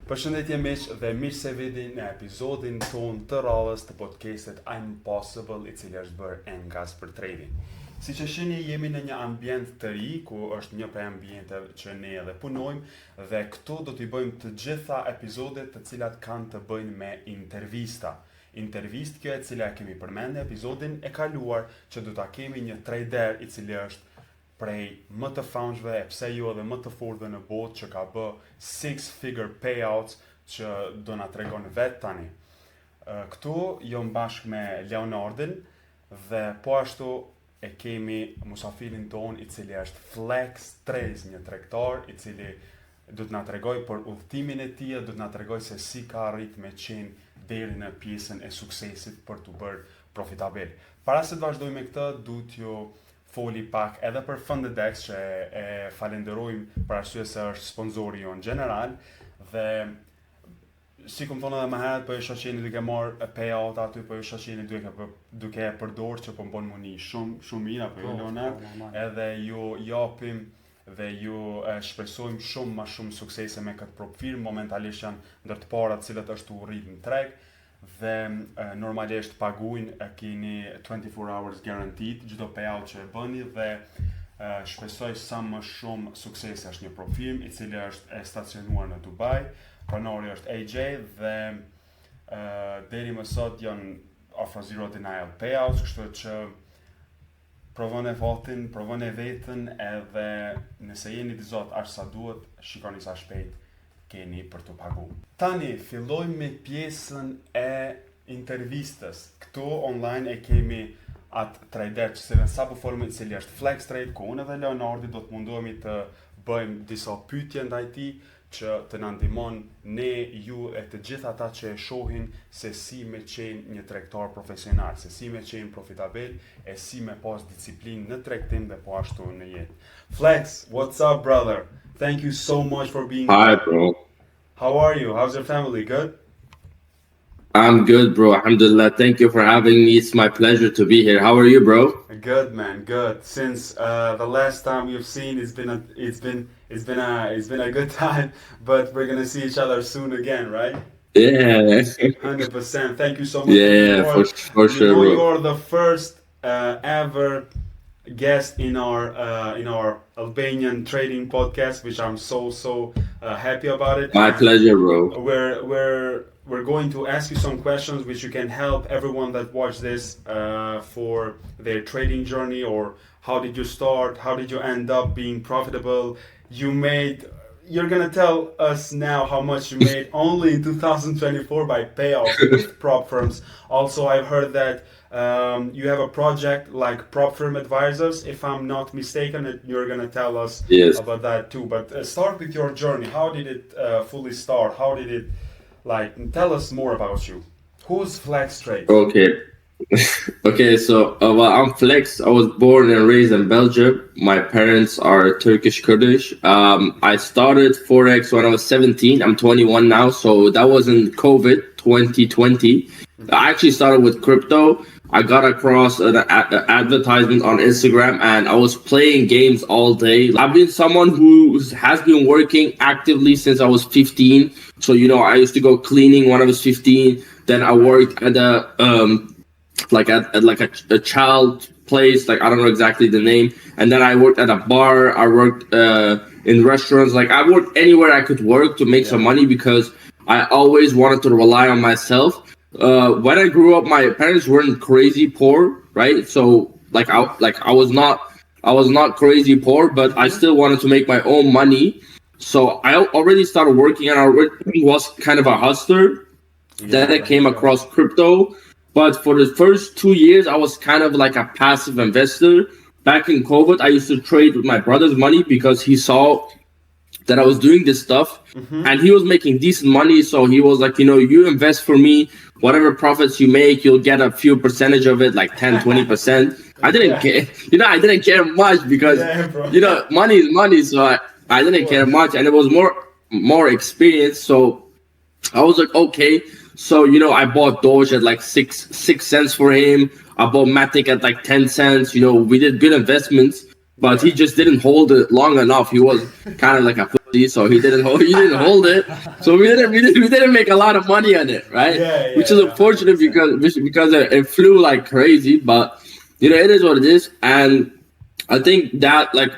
Përshëndetje miq dhe mirë se vini në episodin ton të radhës të podcastit I'm Possible, i cili është bërë engas për trading. Siç e shihni, jemi në një ambient të ri, ku është një prej ambienteve që ne edhe punojmë, dhe këtu do t'i bëjmë të gjitha episodet të cilat kanë të bëjnë me intervista. Intervist kjo e cila kemi përmendë në episodin e kaluar, që do ta kemi një trader i cili është prej më të famshme, e pse jo edhe më të fortëve në botë, që ka bë 6-figure payouts, që do na tregon vetë tani. Këtu jom bashkë me Leonardin dhe po ashtu e kemi musafirin ton i cili është FLEXX TRADES, një tregtar i cili do të na tregoj për udhëtimin e tij, do të na tregoj se si ka arrit me qenë deri në pjesën e suksesit për të bërë profitabel. Para se të vazhdojmë me këtë, duhet ju foli pak edhe për Fundedex, që e falenderojmë për arsye se është sponsori jonë general, dhe si kom thonë edhe më herët, po e shoqeni duke marrë payout aty, po e shoqeni duke e përdorur, që po mbon muni shumë mirë, apo jo Leonard, edhe ju japim dhe ju shpresojmë shumë më shumë suksese me këtë propfirm. Momentalisht janë ndër të parat cilët është u rrit në treg, dhe normalisht paguajnë, keni 24 hours guaranteed çdo payout që e bëni, dhe shpresoj sa më shumë suksese. Është një propfirm i cili është e stacionuar në Dubai, pronari është AJ, dhe deri më sot janë offer zero denial payouts, kështu që provoni votin, provoni vetën, edhe nëse jeni të zot aq sa duhet, shikoni sa shpejt keni për të pagu. Tani, fillojmë me pjesën e intervistës. Këtu online e kemi atë trader që se sa po folëm, i cili është FLEXX TRADES, ku unë dhe Leonardi do të mundohemi të bëjmë disa pyetje ndaj tij, që të na ndihmon ne, ju e të gjithë ata që e shohin, se si me qenë një tregtar profesional, se si me qenë profitabel, e si me pas disiplinë në tregtim dhe po ashtu në jetë. FLEXX, what's up, brother? Thank you so much for being Hi, here. bro. How are you? How's your family? Good? I'm good, bro. Alhamdulillah. Thank you for having me. It's my pleasure to be here. How are you, bro? Good, man. Good. Since the last time we've seen, it's been a good time, but we're gonna see each other soon again, right? Yeah. 100%. Thank you so much. Yeah, for sure, bro. You're the first ever guest in our Albanian trading podcast, which I'm so happy about it. My pleasure, bro. We're going to ask you some questions which you can help everyone that watch this for their trading journey, or how did you start, how did you end up being profitable. You're gonna tell us now how much you made only in 2024 by payout with prop firms. Also, I've heard that you have a project like Propfirmat advisors, if I'm not mistaken, and you're gonna tell us about that too. But start with your journey. How did it fully start? How did it, tell us more about you. Who's FLEXX TRADES? Okay. Okay, so well, I'm FLEXX. I was born and raised in Belgium. My parents are Turkish Kurdish. I started Forex when I was 17. I'm 21 now, so that was in COVID 2020. I actually started with crypto. I got across an advertisement on Instagram, and I was playing games all day. I've been someone who has been working actively since I was 15. So, I used to go cleaning when I was 15. Then I worked at a child place, I don't know exactly the name. And then I worked at a bar. I worked in restaurants. I worked anywhere I could work to make some money, because I always wanted to rely on myself. When I grew up, my parents weren't crazy poor, right? So I was not crazy poor, but I still wanted to make my own money. So I already started working, and I was kind of a hustler. Then I came across crypto, but for the first 2 years, I was kind of like a passive investor. Back in COVID, I used to trade with my brother's money, because he saw that I was doing this stuff, and he was making decent money. So he was like, you invest for me, whatever profits you make, you'll get a few percentage of it, like 10-20%. I didn't care, I didn't care much, because money is money. So I didn't care much, and it was more experience. So I was like, okay. So I bought Doge at like six cents for him. I bought Matic at like 10 cents. We did good investments, but he just didn't hold it long enough. He was kind of like a so he didn't hold it. So we didn't make a lot of money on it, right? Which is unfortunate because it flew like crazy, but you know, it is what it is. And I think that like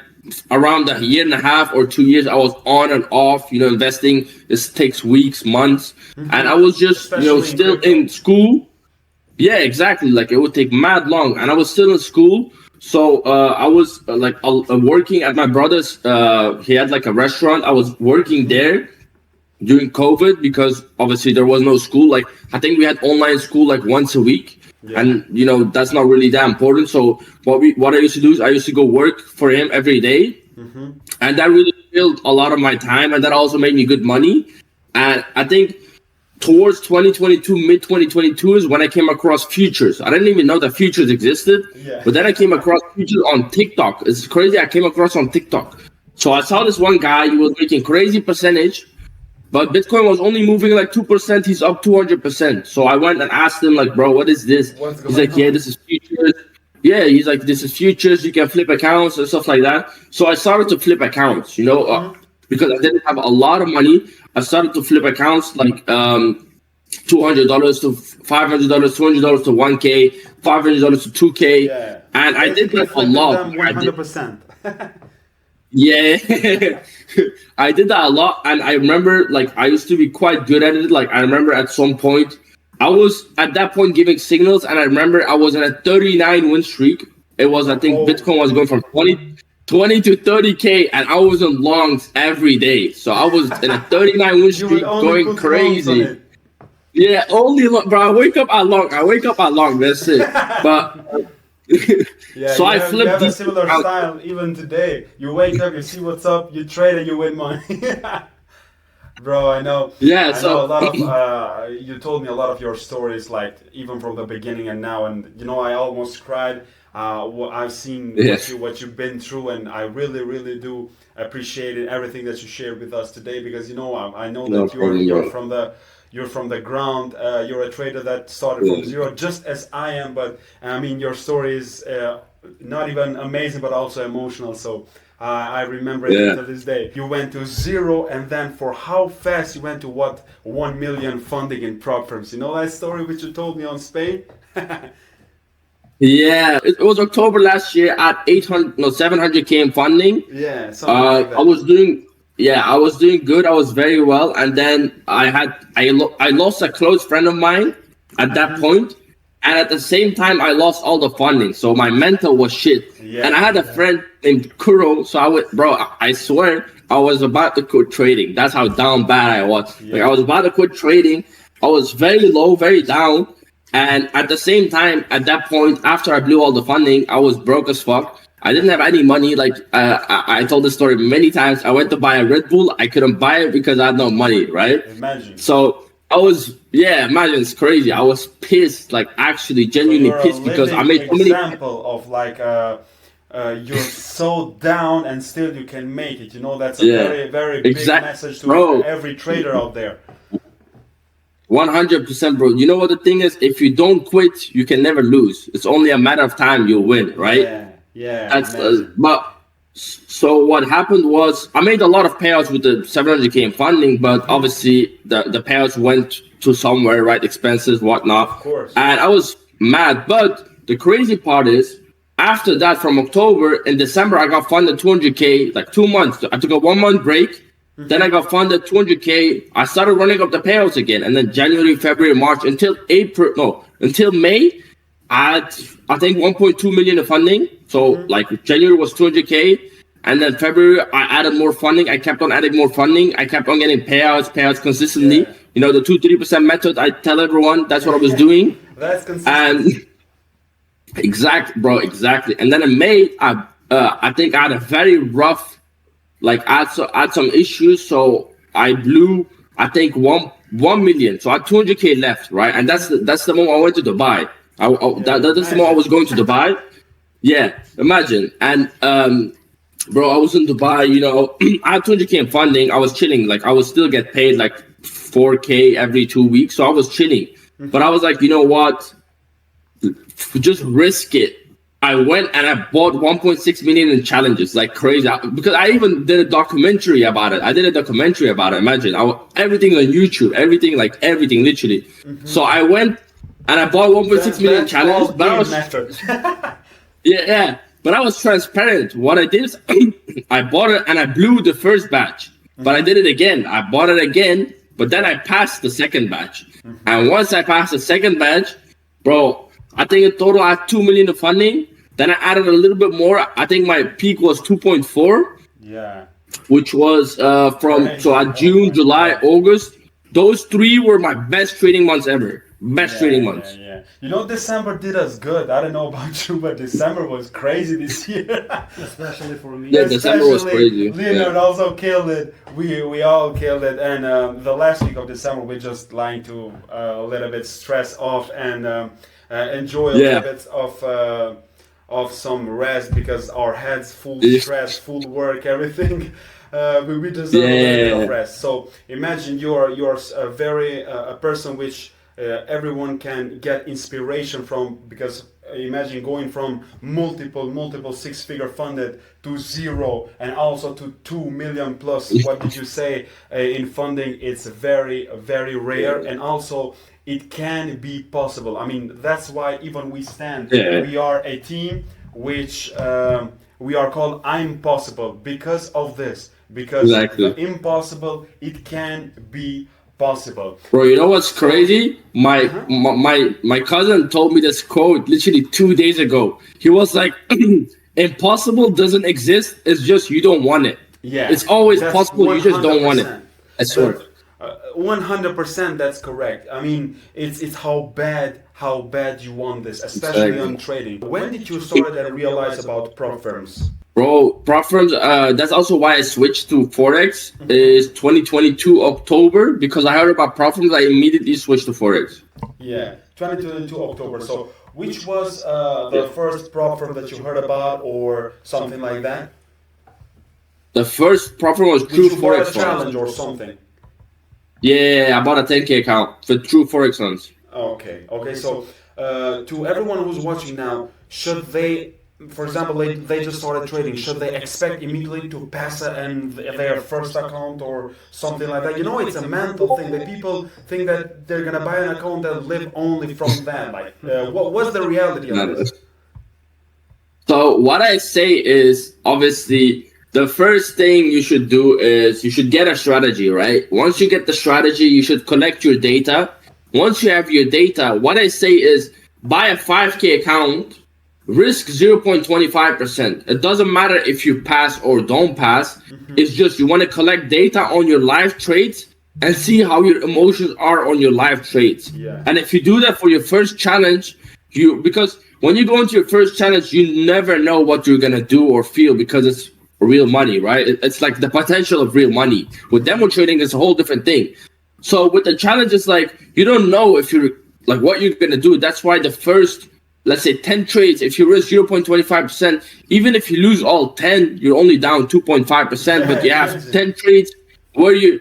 around a year and a half or 2 years, I was on and off, you know, investing. This takes weeks, months, and I was just, especially, you know, still in school. Yeah, exactly. Like it would take mad long, and I was still in school. So I was working at my brother's. He had like a restaurant. I was working there during COVID because obviously there was no school. Like I think we had online school like once a week, and you know that's not really that important. So what I used to do is I used to go work for him every day, and that really filled a lot of my time, and that also made me good money. And I think towards 2022, mid 2022 is when I came across futures. I didn't even know that futures existed, but then I came across futures on TikTok. It's crazy. I came across on TikTok. So I saw this one guy, he was making crazy percentage, but Bitcoin was only moving like 2%. He's up 200%. So I went and asked him like, bro, what is this? He's like, yeah, this is futures. Yeah, he's like, this is futures. You can flip accounts and stuff like that. So I started to flip accounts, you know, because I didn't have a lot of money. I started to flip accounts like $200 to $500, $200 to 1K, $500 to 2K. Yeah. And I did that a lot. 100%. Yeah, I did that a lot. And I remember like I used to be quite good at it. Like I remember at some point, I was at that point giving signals. And I remember I was in a 39 win streak. It was, I think Bitcoin was going from 20 to 30K, and I was in longs every day. So I was in a 39 win streak going crazy. Yeah, only bro. I wake up at long. That's it. But so I flipped. You have a similar style even today. You wake up, you see what's up, you trade, and you win money. Bro, I know. Yeah, I know a lot of. You told me a lot of your stories, like even from the beginning and now, and you know I almost cried. I've seen what you've been through, and I really do appreciate it, everything that you shared with us today, because you know I know that you're from the ground. You're a trader that started from zero, just as I am. But I mean, your story is not even amazing, but also emotional. So I remember it to this day. You went to zero, and then for how fast you went to 1 million funding in prop firms. You know that story which you told me on Spain. Yeah, it was October last year at 700K in funding. Yeah, something like that. I was doing good. I was very well, and then I lost a close friend of mine at that point, and at the same time I lost all the funding. So my mental was shit. Yeah, and I had a friend named Kuro. So I swear I was about to quit trading. That's how down bad I was. Yeah. Like I was about to quit trading. I was very low, very down. And at the same time, at that point, after I blew all the funding, I was broke as fuck. I didn't have any money. Like I told this story many times. I went to buy a Red Bull. I couldn't buy it because I had no money, right? Imagine. So I was, imagine, it's crazy. I was pissed, like actually genuinely pissed because I made so many. Example of like you're so down and still you can make it. You know, that's a very big message to every trader out there. 100%, bro. You know what the thing is? If you don't quit, you can never lose. It's only a matter of time you'll win, right? Yeah. That's so what happened was I made a lot of payouts with the 700K in funding, but obviously the payouts went to somewhere, right? Expenses, whatnot. Of course. And I was mad. But the crazy part is, after that, from October, in December, I got funded 200K, like 2 months. I took a 1 month break. Then I got funded 200K. I started running up the payouts again. And then January, February, March, until May, I had, I think, 1.2 million in funding. So like January was 200K. And then February, I added more funding. I kept on adding more funding. I kept on getting payouts consistently. Yeah. You know, the 2-3% method, I tell everyone that's what I was doing. That's consistent. And exactly. And then in May, I think I had a very rough, like I had some issues, so I blew, I think 1 million. So I had 200K left, right? And that's the moment I went to Dubai. That's the moment I was going to Dubai. Yeah, imagine. And bro, I was in Dubai. You know, I had 200K in funding. I was chilling. Like I would still get paid like 4K every 2 weeks, so I was chilling. But I was like, you know what? Just risk it. I went and I bought 1.6 million in challenges, like crazy. Because I even did a documentary about it. Imagine, everything on YouTube, everything, literally. Mm-hmm. So I went and I bought 1.6 million challenges. But I was but I was transparent. What I did is I bought it and I blew the first batch. Mm-hmm. But I did it again. I bought it again, but then I passed the second batch. Mm-hmm. And once I passed the second batch, bro, I think in total I had 2 million of funding. Then I added a little bit more. I think my peak was 2.4. Yeah. Which was at June, July, August. Those 3 were my best trading months ever. Trading months. Yeah. You know, December did us good. I don't know about you, but December was crazy this year. Especially for me. Yeah, December was crazy. Leonard also killed it. We all killed it. And the last week of December, we're just lying to a little bit stress off and enjoy a little bit of some rest because our heads full stress, full work, everything. We deserve a little bit of rest. So imagine you're a person which everyone can get inspiration from, because imagine going from multiple 6-figure funded to 0 and also to 2 million plus. What did you say in funding? It's very, very rare, and also it can be possible. I mean, that's why even we stand. We are a team which we are called I'm Possible because of this. Because the impossible, it can be possible. Bro, you know what's crazy? My cousin told me this quote literally 2 days ago. He was like, impossible doesn't exist. It's just you don't want it. Yeah, it's always possible. You just don't want it. I swear. 100%. That's correct. I mean, it's how bad you want this, especially on trading. When did you start and realize about prop firms? Bro, prop firms, that's also why I switched to Forex, is 2022 October, because I heard about prop firms, I immediately switched to Forex. Yeah, 2022 October. So which was the first prop firm that you heard about or something like that? The first prop firm was True Forex Challenge or something? Yeah, I bought a 10K account for True Forex funds. Okay. So to everyone who's watching now, should they, for example, they just started trading, should they expect immediately to pass and their first account or something like that? You know, it's a mental thing that people think that they're gonna buy an account and live only from that. Like, what's the reality of this? So what I say is, obviously, the first thing you should do is you should get a strategy, right? Once you get the strategy, you should collect your data. Once you have your data, what I say is buy a 5K account, risk 0.25%. It doesn't matter if you pass or don't pass. Mm-hmm. It's just you want to collect data on your live trades and see how your emotions are on your live trades. Yeah. And if you do that for your first challenge, because when you go into your first challenge, you never know what you're going to do or feel because it's real money, right? It's like the potential of real money. With demo trading, it's a whole different thing. So with the challenge, it's like you don't know if you're like what you're gonna do. That's why the first, let's say 10 trades, if you risk 0.25%, even if you lose all 10, you're only down 2.5%. But you have 10 trades where you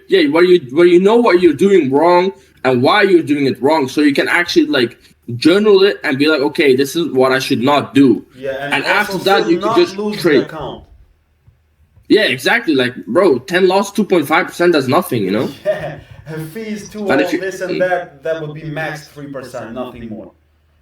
know what you're doing wrong and why you're doing it wrong, so you can actually like journal it and be like, okay, this is what I should not do. Yeah, and after that, you can just trade. Yeah, exactly. Like, bro, 10 lost, 2.5%, that's nothing, you know? Yeah, fees to all this and that would be max 3%, nothing more.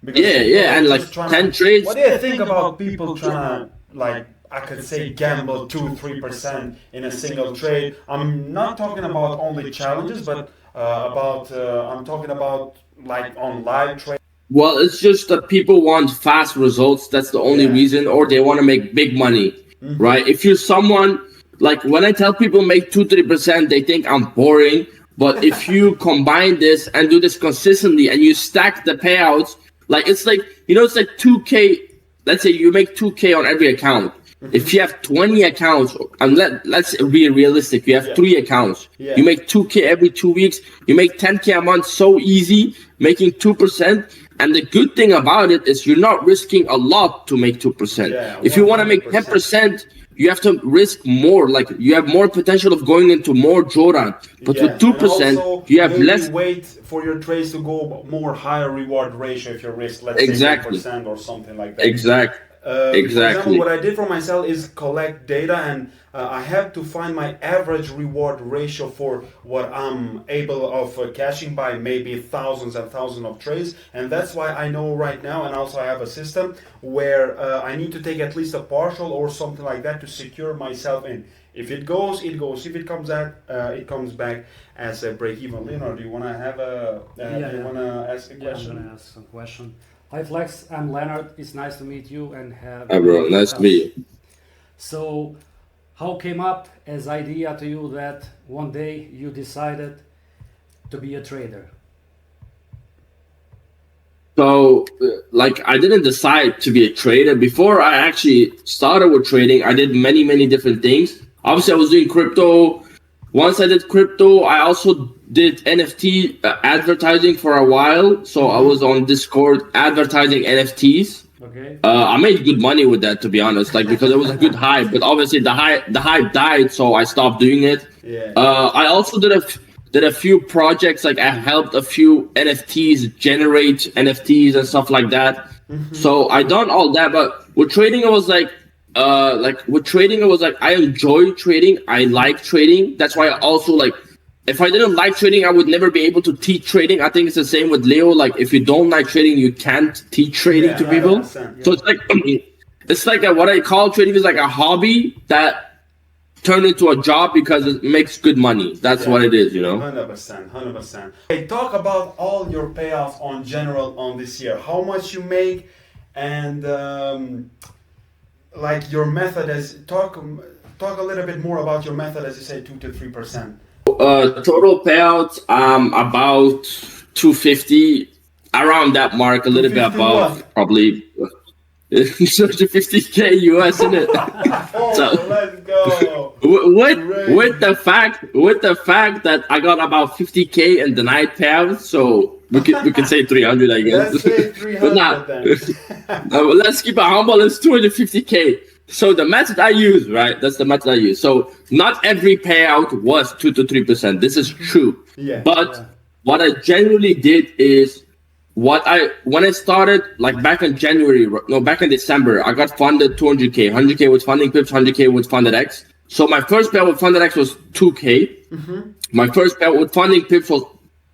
Because and like 10 trades. What do you think about people trying to, like, I could say gamble 2-3% in a single trade? I'm not talking about only challenges, but I'm talking about like on live trade. Well, it's just that people want fast results. That's the only reason, or they want to make big money. Mm-hmm. Right? If you're someone, like when I tell people make 2-3%, they think I'm boring. But if you combine this and do this consistently and you stack the payouts, like it's like, you know, it's like 2K. Let's say you make 2K on every account. Mm-hmm. If you have 20 accounts, and let's be realistic, you have 3 accounts. Yeah. You make 2K every 2 weeks. You make 10K a month so easy, making 2%. And the good thing about it is you're not risking a lot to make 2%. Yeah, if you want to make 10%, you have to risk more. Like you have more potential of going into more drawdown. But with 2%, you have less. Wait for your trades to go more higher reward ratio if you risk, let's say 10% or something like that. Exactly. For Exactly. example, what I did for myself is collect data, and I have to find my average reward ratio for what I'm able of cashing by maybe thousands and thousands of trades. And that's why I know right now, and also I have a system where I need to take at least a partial or something like that to secure myself in. If it goes, it goes. If it comes out, it comes back as a break even. Leonard, do you want to have a? Do you want to ask a question? I'm gonna ask some question. Hi FLEXX, I'm Leonard. It's nice to meet you and have. Hi, bro. Nice to meet you. So, how came up as idea to you that one day you decided to be a trader? So, like, I didn't decide to be a trader. Before I actually started with trading, I did many, many different things. Obviously, I was doing crypto. Once I did crypto, I also did NFT advertising for a while. So I was on Discord advertising NFTs. Okay. I made good money with that, to be honest, like because it was a good hype. But obviously, the hype died, so I stopped doing it. Yeah. I also did a few projects, like I helped a few NFTs generate NFTs and stuff like that. Mm-hmm. So I done all that, but with trading it was like I enjoy trading. I like trading. That's why I also like, if I didn't like trading, I would never be able to teach trading. I think it's the same with Leo. Like if you don't like trading, you can't teach trading to people. Yeah. So it's like what I call trading is like a hobby that turned into a job because it makes good money. That's what it is, you know. 100%. Okay, talk about all your payoffs on general on this year. How much you make, and like your method. As talk a little bit more about your method, as you say, 2 to 3%. Total payouts, about 250, around that mark, a little bit above, what? probably. 50K US, isn't it? Oh, So- let's go. with the fact that I got about 50K in denied payouts, so we can say 300, I guess. Let's say 300 But then. let's keep it humble. It's 250K. So the method I use, right? That's the method I use. So not every payout was 2 to 3%. This is true. Yeah. But what I generally did is when I started, like back in December, I got funded 200K, 100K with funding pips, 100K with funded X. So my first payout with funded X was 2K. Mm-hmm. My first payout with funding pips was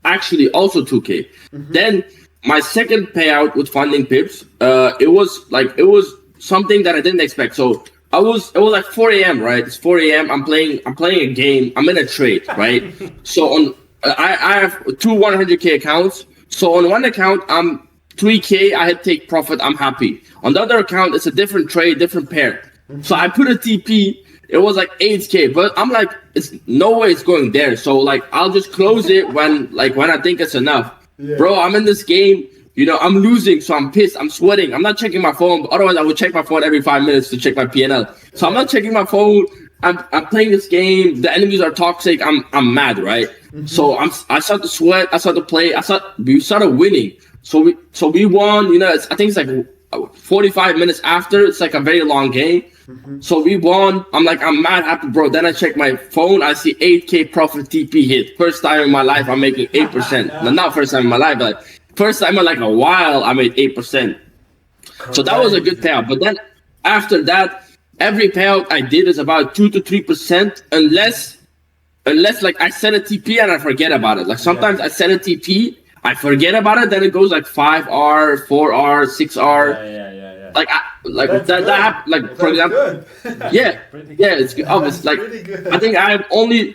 actually also 2K. Mm-hmm. Then my second payout with funding pips, it was something that I didn't expect. So it was like 4 a.m. right? It's 4 a.m. I'm playing a game. I'm in a trade, right? So I have two 100K accounts. So on one account, I'm 3K. I had take profit. I'm happy. On the other account, it's a different trade, different pair. So I put a TP. It was like 8K, but I'm like, it's no way it's going there. So like, I'll just close it when I think it's enough. Yeah. Bro, I'm in this game. You know, I'm losing, so I'm pissed. I'm sweating. I'm not checking my phone. But otherwise, I would check my phone every 5 minutes to check my PNL. So I'm not checking my phone. I'm playing this game. The enemies are toxic. I'm mad, right? Mm-hmm. So I start to sweat. I start to play. We started winning. So we won. You know, I think it's like 45 minutes after. It's like a very long game. Mm-hmm. So we won. I'm mad happy, bro. Then I check my phone. I see 8K profit TP hit. First time in my life, I'm making 8%. No, not first time in my life, but first time in like a while, I made 8%. So that was a good payout. But then after that, every payout I did is about 2 to 3%, unless like I set a TP and I forget about it. Like sometimes I set a TP, I forget about it, then it goes like 5R, 4R, 6R. Yeah. Like that happened. Like for example, yeah, it's good. Obviously, like good. I think I have only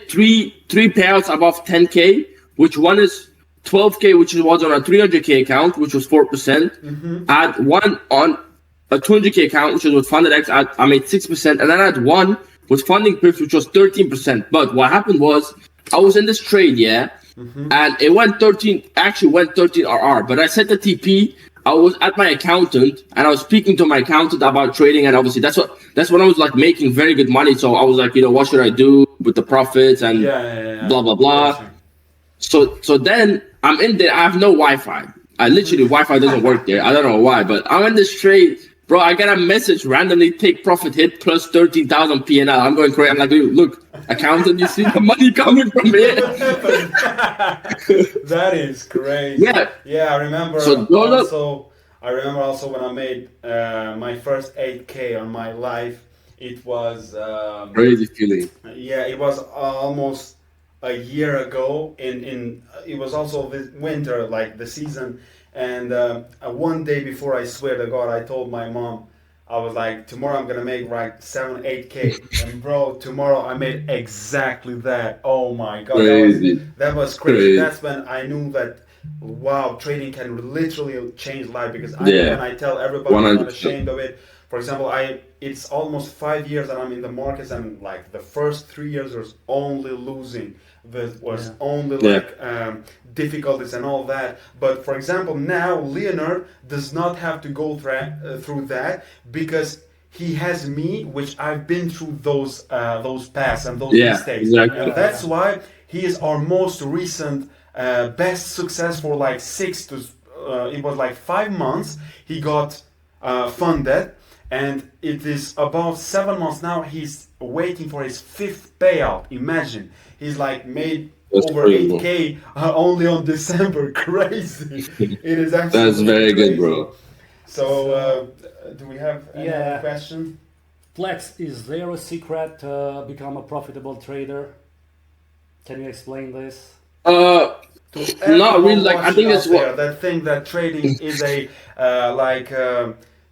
three payouts above 10K, which one is 12K, which was on a 300K account, which was 4%. Mm-hmm. I had one on a 200K account, which was with funded X. I made 6%, and then I had one with funding pips, which was 13%. But what happened was I was in this trade, and it went 13. Actually, went 13 RR. But I set the TP. I was at my accountant, and I was speaking to my accountant about trading, and obviously that's when I was like making very good money. So I was like, you know, what should I do with the profits and blah blah blah. So then I'm in there. I have no Wi-Fi. Wi-Fi doesn't work there. I don't know why, but I'm in this trade, bro. I get a message randomly, take profit hit plus 13,000 PNL. I'm going crazy. I'm like, look, accountant, you see the money coming from here. That is crazy. Yeah. I remember. So I remember also when I made my first 8K on my life. It was Crazy feeling. yeah, it was almost a year ago. In it was also this winter, like the season. And one day before, I swear to God, I told my mom, I was like, tomorrow I'm gonna make like 8K. And bro, tomorrow I made exactly that. Oh my God, Crazy. that was crazy. That's when I knew that. Wow, trading can literally change life, because when I tell everybody I'm not ashamed of it. For example, it's almost 5 years that I'm in the markets, and like the first 3 years was only losing. There was only like difficulties and all that. But for example, now Leonard does not have to go through that, because he has me, which I've been through those paths and those mistakes. Exactly. And that's why he is our most recent best success for like it was like 5 months. He got funded, and it is about 7 months now. He's waiting for his 5th payout. Imagine, he's like made over 8K only on December. Crazy. It is actually That's very crazy. good, bro. So do we have any question? Flex, is there a secret to become a profitable trader? Can you explain this? Not really. Like, I think it's what that think that trading is a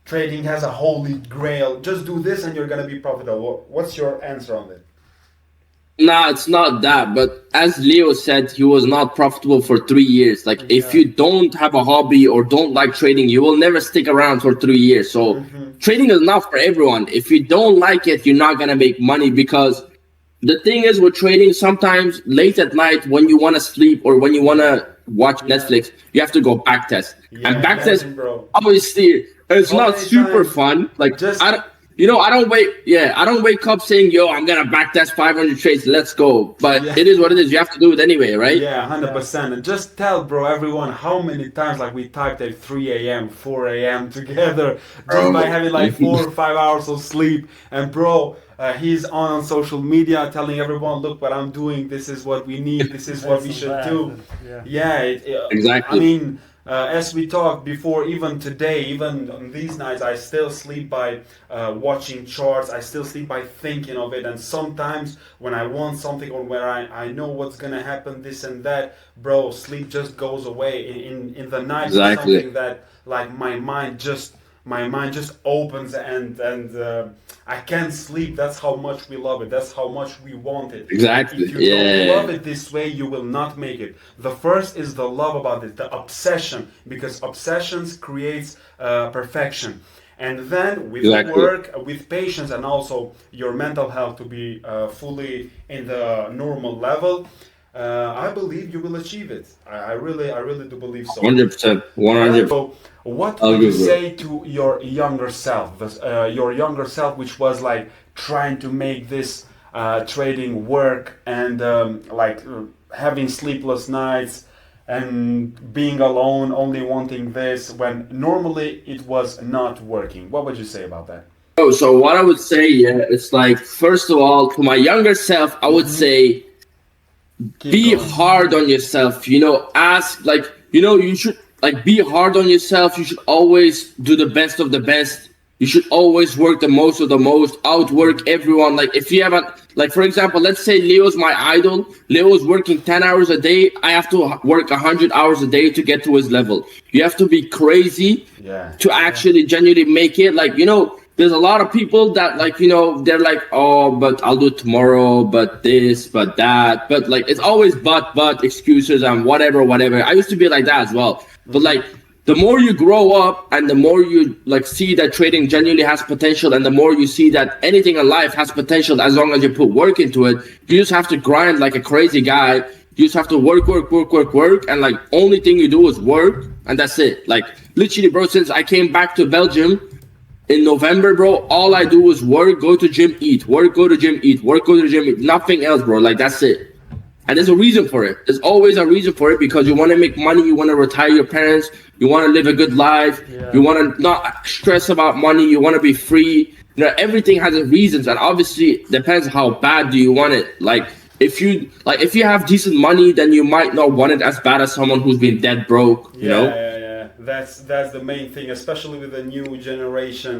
trading has a holy grail. Just do this and you're gonna be profitable. What's your answer on it? Nah, it's not that. But as Leo said, he was not profitable for 3 years. Like, if you don't have a hobby or don't like trading, you will never stick around for 3 years. So trading is not for everyone. If you don't like it, you're not gonna make money, because the thing is with trading, sometimes late at night when you want to sleep or when you want to watch Netflix, you have to go backtest. And backtest, obviously, it's not super fun. Like, I don't wake up saying, yo, I'm going to backtest 500 trades, let's go. But it is what it is. You have to do it anyway, right? Yeah, 100%. And just tell, bro, everyone, how many times like we typed at 3 a.m., 4 a.m. together, just by having like 4 or 5 hours of sleep. And bro, he's on social media telling everyone, look what I'm doing. This is what we need. This is what we should do. Exactly. I mean, as we talked before, even today, even on these nights, I still sleep by watching charts. I still sleep by thinking of it. And sometimes when I want something, or where I know what's going to happen, this and that, bro, sleep just goes away. In the night, Exactly. It's something that like my mind just opens, and I can't sleep. That's how much we love it. That's how much we want it. Exactly. If you don't love it this way, you will not make it. The first is the love about it, the obsession, because obsessions creates perfection. And then with work, with patience, and also your mental health to be fully in the normal level, I believe you will achieve it. I really do believe so. 100%. 100%. So, what would you say to your younger self? Your younger self, which was like trying to make this trading work, and having sleepless nights and being alone, only wanting this, when normally it was not working. What would you say about that? Oh, so what I would say, it's like, first of all, to my younger self, I would say, be hard on yourself. Ask, you should be hard on yourself. You should always do the best of the best. You should always work the most of the most, outwork everyone. Like, if you haven't, for example, let's say Leo's my idol. Leo's working 10 hours a day. I have to work 100 hours a day to get to his level. You have to be crazy to actually genuinely make it. There's a lot of people that they're like, oh, but I'll do it tomorrow, but this, but that. But it's always but excuses and whatever. I used to be like that as well. But the more you grow up and the more you see that trading genuinely has potential, and the more you see that anything in life has potential as long as you put work into it, you just have to grind like a crazy guy. You just have to work. And only thing you do is work, and that's it. Literally, bro, since I came back to Belgium in November, bro, all I do is work, go to gym, eat, work, go to gym, eat, work, go to the gym, eat. Nothing else, bro. That's it. And there's a reason for it. There's always a reason for it, because you want to make money, you want to retire your parents, you want to live a good life, you want to not stress about money, you want to be free. Everything has its reasons, and obviously it depends how bad do you want it. If you have decent money, then you might not want it as bad as someone who's been dead broke, you know? That's the main thing, especially with the new generation,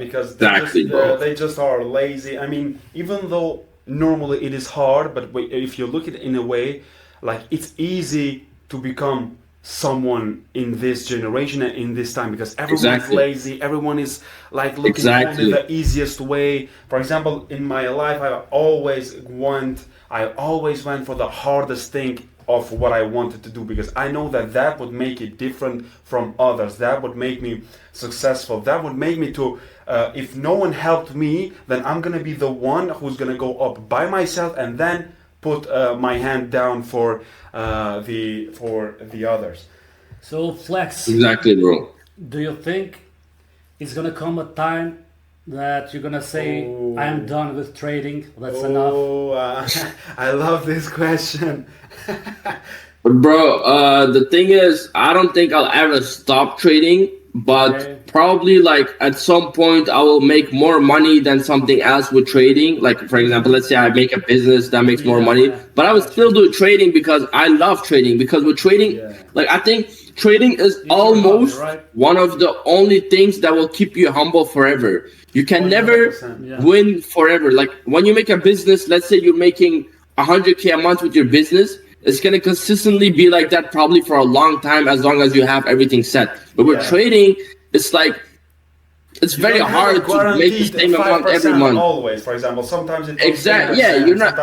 because Exactly, they just are lazy. I mean, even though normally it is hard, but if you look at it in a way, like it's easy to become someone in this generation and in this time, because everyone's lazy, everyone is like looking for the easiest way. For example, in my life, I always went for the hardest thing of what I wanted to do, because I know that would make it different from others, that would make me successful, that would make me to if no one helped me, then I'm gonna be the one who's gonna go up by myself and then put my hand down for the others. So FLEXX, exactly, bro. do you think it's gonna come a time that you're gonna say, I am done with trading, that's enough? I love this question. Bro, the thing is, I don't think I'll ever stop trading, but probably like at some point I will make more money than something else with trading. Like for example, let's say I make a business that makes more money, but I would still do trading because I love trading. Because with trading, like I think trading is almost one of the only things that will keep you humble forever. You can never win forever. Like when you make a business, let's say you're making 100K a month with your business, it's going to consistently be like that probably for a long time, as long as you have everything set. But with trading, it's like, it's very hard to make the same amount every month. Always, for example, sometimes it you're not,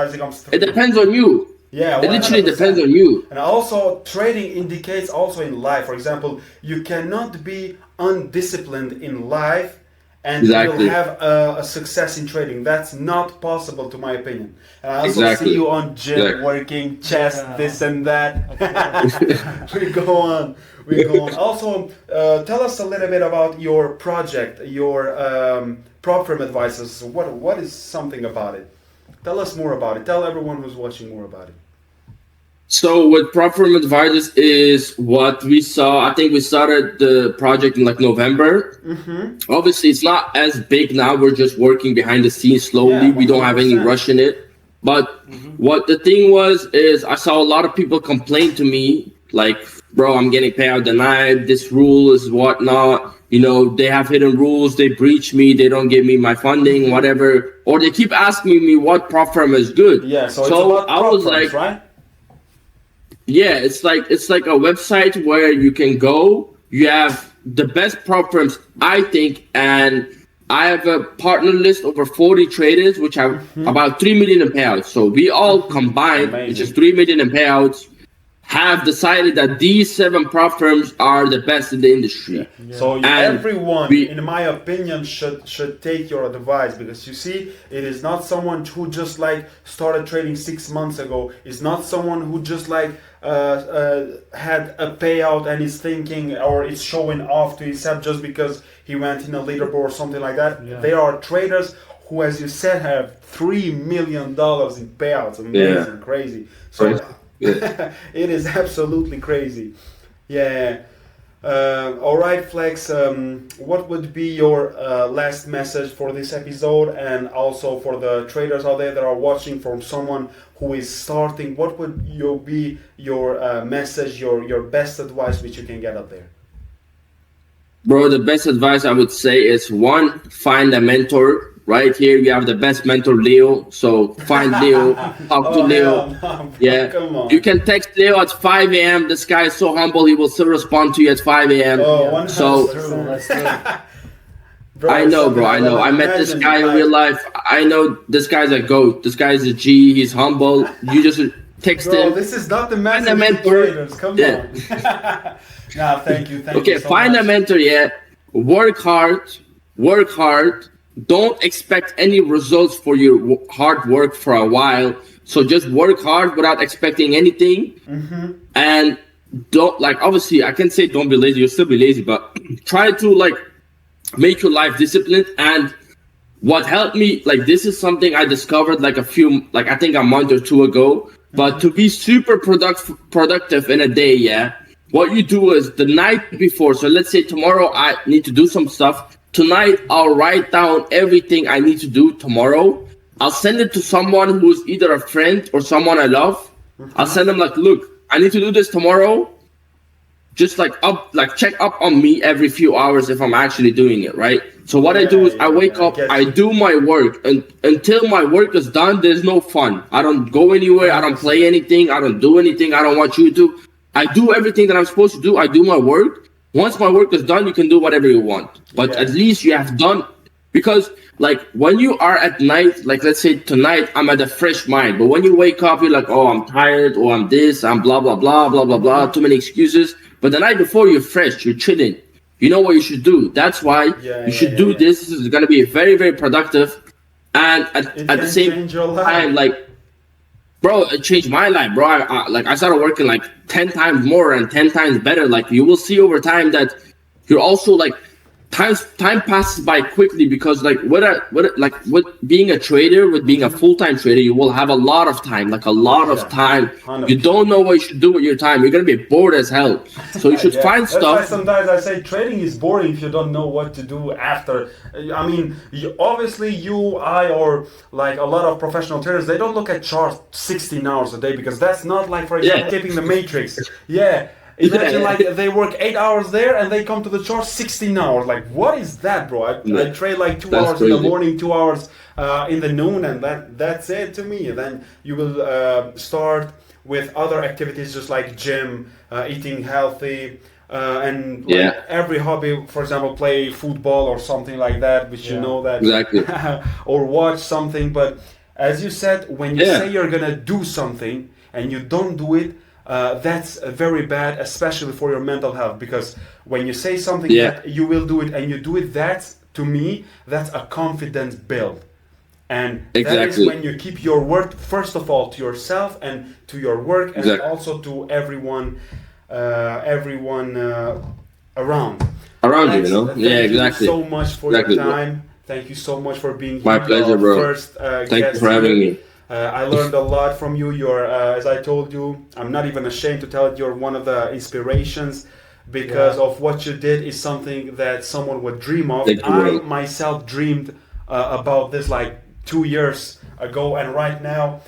it depends on you. Yeah, it literally depends on you. And also, trading indicates also in life. For example, you cannot be undisciplined in life and you'll have a success in trading. That's not possible, to my opinion. And I also see you on gym working, chest, this and that. We go on. Also, tell us a little bit about your project, your propfirmat advices. What is something about it? Tell us more about it. Tell everyone who's watching more about it. So what propfirmat advices is what we saw. I think we started the project in like November. Obviously, it's not as big now. We're just working behind the scenes slowly. We don't have any rush in it. But what the thing was is I saw a lot of people complain to me like, bro, I'm getting payout denied. This rule is whatnot. You know, they have hidden rules. They breach me. They don't give me my funding, whatever. Or they keep asking me what propfirmat is good. Yeah, so I was like, right? Yeah, it's like a website where you can go. You have the best propfirmats, I think, and I have a partner list over 40 traders, which have about 3 million in payouts. So we all combined, which is 3 million in payouts, have decided that these 7 propfirmats are the best in the industry. So everyone, in my opinion, should take your advice, because you see, it is not someone who just like started trading 6 months ago. It's not someone who just like had a payout and is thinking or is showing off to himself just because he went in a leaderboard or something like that. They are traders who, as you said, have $3 million in payouts. Amazing, crazy. So it is absolutely crazy. All right, FLEXX, what would be your last message for this episode, and also for the traders out there that are watching, from someone who is starting? What would be your message, your best advice which you can get out there? Bro, the best advice I would say is, one, find a mentor. Right here, we have the best mentor, Leo. So find Leo, talk to Leo. Come on. You can text Leo at 5 a.m. This guy is so humble, he will still respond to you at 5 a.m. So That's true. Bro, I know, bro. I know. I met this guy in real life. I know this guy's a goat. This guy's a G. He's humble. You just text him. This is not the message of traders. Come on. Nah, thank you. Thank you so find much. a mentor. Work hard. Work hard. Don't expect any results for your hard work for a while. So just work hard without expecting anything. And don't, like, obviously I can say don't be lazy. You'll still be lazy, but try to like make your life disciplined. And what helped me, like, this is something I discovered like I think a month or 2 ago. But to be super productive in a day, what you do is the night before. So let's say tomorrow I need to do some stuff. Tonight, I'll write down everything I need to do tomorrow. I'll send it to someone who's either a friend or someone I love. I'll send them like, look, I need to do this tomorrow. just like check up on me every few hours if I'm actually doing it, right? So what I do is I wake up, I do my work, and until my work is done, there's no fun. I don't go anywhere, I don't play anything, I don't do anything I don't want you to. I do everything that I'm supposed to do. I do my work. Once my work is done, you can do whatever you want. But at least you have done, because like when you are at night, like let's say tonight, I'm at a fresh mind. But when you wake up, you're like, oh, I'm tired, or I'm this, I'm blah, blah, blah, blah, blah, blah, too many excuses. But the night before, you're fresh, you're chilling. You know what you should do. That's why you should do this. This is going to be very, very productive. And at the same time, like, bro, it changed my life, bro. I started working like 10 times more and 10 times better. Like, you will see over time that you're also like, time passes by quickly, because like with being a trader, with being a full-time trader, you will have a lot of time, like a lot of time. 100%. You don't know what you should do with your time. You're gonna be bored as hell. So you should find stuff. That's why sometimes I say trading is boring if you don't know what to do after. I mean, obviously I, or like a lot of professional traders, they don't look at charts 16 hours a day, because that's not like, for example, keeping the matrix. Imagine like they work 8 hours there and they come to the chart 16 hours. Like, what is that, bro? I trade like 2 hours in the morning, 2 hours in the noon, and that's it to me. And then you will start with other activities just like gym, eating healthy, and like every hobby. For example, play football or something like that, which you know that or watch something. But as you said, when you say you're gonna do something and you don't do it, that's very bad, especially for your mental health, because when you say something that you will do it and you do it, that's, to me, that's a confidence build. And that is when you keep your word, first of all, to yourself and to your work, and also to everyone around you, you know? Thank you so much for your time. Bro. Thank you so much for being here. My pleasure, bro. First, thank you for having me. I learned a lot from you. You're, as I told you, I'm not even ashamed to tell it, you're one of the inspirations, because of what you did is something that someone would dream of. I myself dreamed about this like 2 years ago, and right now,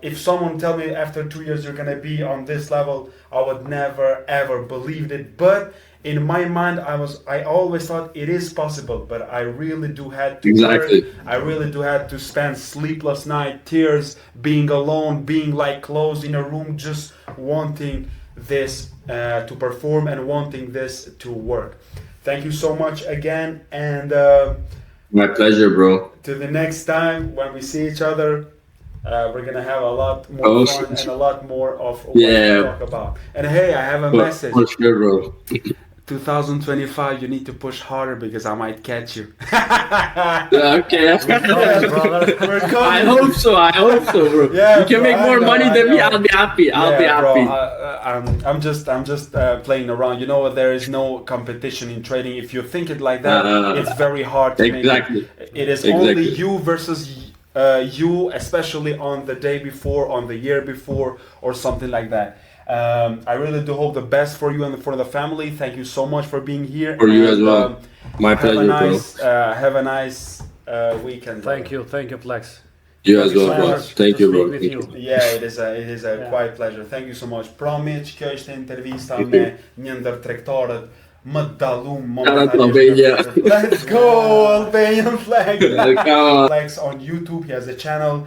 if someone tell me after 2 years you're gonna be on this level, I would never ever believed it. But in my mind, I always thought it is possible, but I really do had to work. I really do had to spend sleepless night, tears, being alone, being like closed in a room, just wanting this to perform and wanting this to work. Thank you so much again, and my pleasure, bro. To the next time when we see each other, we're gonna have a lot more fun and a lot more of what we talk about. And hey, I have a message. For sure, bro. 2025, you need to push harder, because I might catch you. Okay. We're coming. I hope so, bro. Yeah, you can make more money than me. I'll be happy. I'll be happy. Bro, I'm just playing around. You know, there is no competition in trading. If you think it like that, it's very hard to make it. It is only you versus you, especially on the day before, on the year before, or something like that. I really do hope the best for you and for the family. Thank you so much for being here. For you as well. My pleasure, bro. Have a nice weekend. Thank you, FLEXX. You as well, bro. Thank you, bro. Yeah, it is a quite pleasure. Thank you so much. Promiç, kjo ishte intervista me një ndër tregtarët më të dallum momentalisht. Let's go, Albanian flag. FLEXX on YouTube. He has a channel.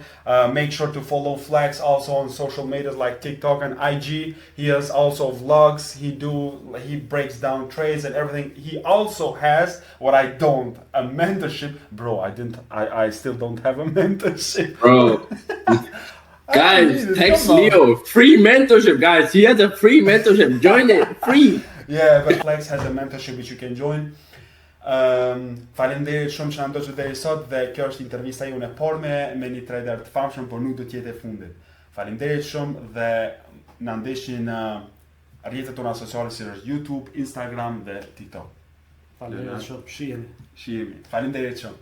Make sure to follow FLEXX also on social medias like TikTok and IG. He has also vlogs. He breaks down trades and everything. He also has what I don't, a mentorship. Bro, I still don't have a mentorship. Bro. Guys, text Leo. Free mentorship, guys. He has a free mentorship. Join it. Free. Yeah, but FLEXX has a mentorship which you can join. Faleminderit shumë që na ndoqët deri sot, dhe kjo është intervista jone e parë me një trader të famshëm, por nuk do të jetë e fundit. Faleminderit shumë, dhe na ndeshni në rrjetet tona sociale si është YouTube, Instagram dhe TikTok. Faleminderit shumë, shihemi. Faleminderit shumë.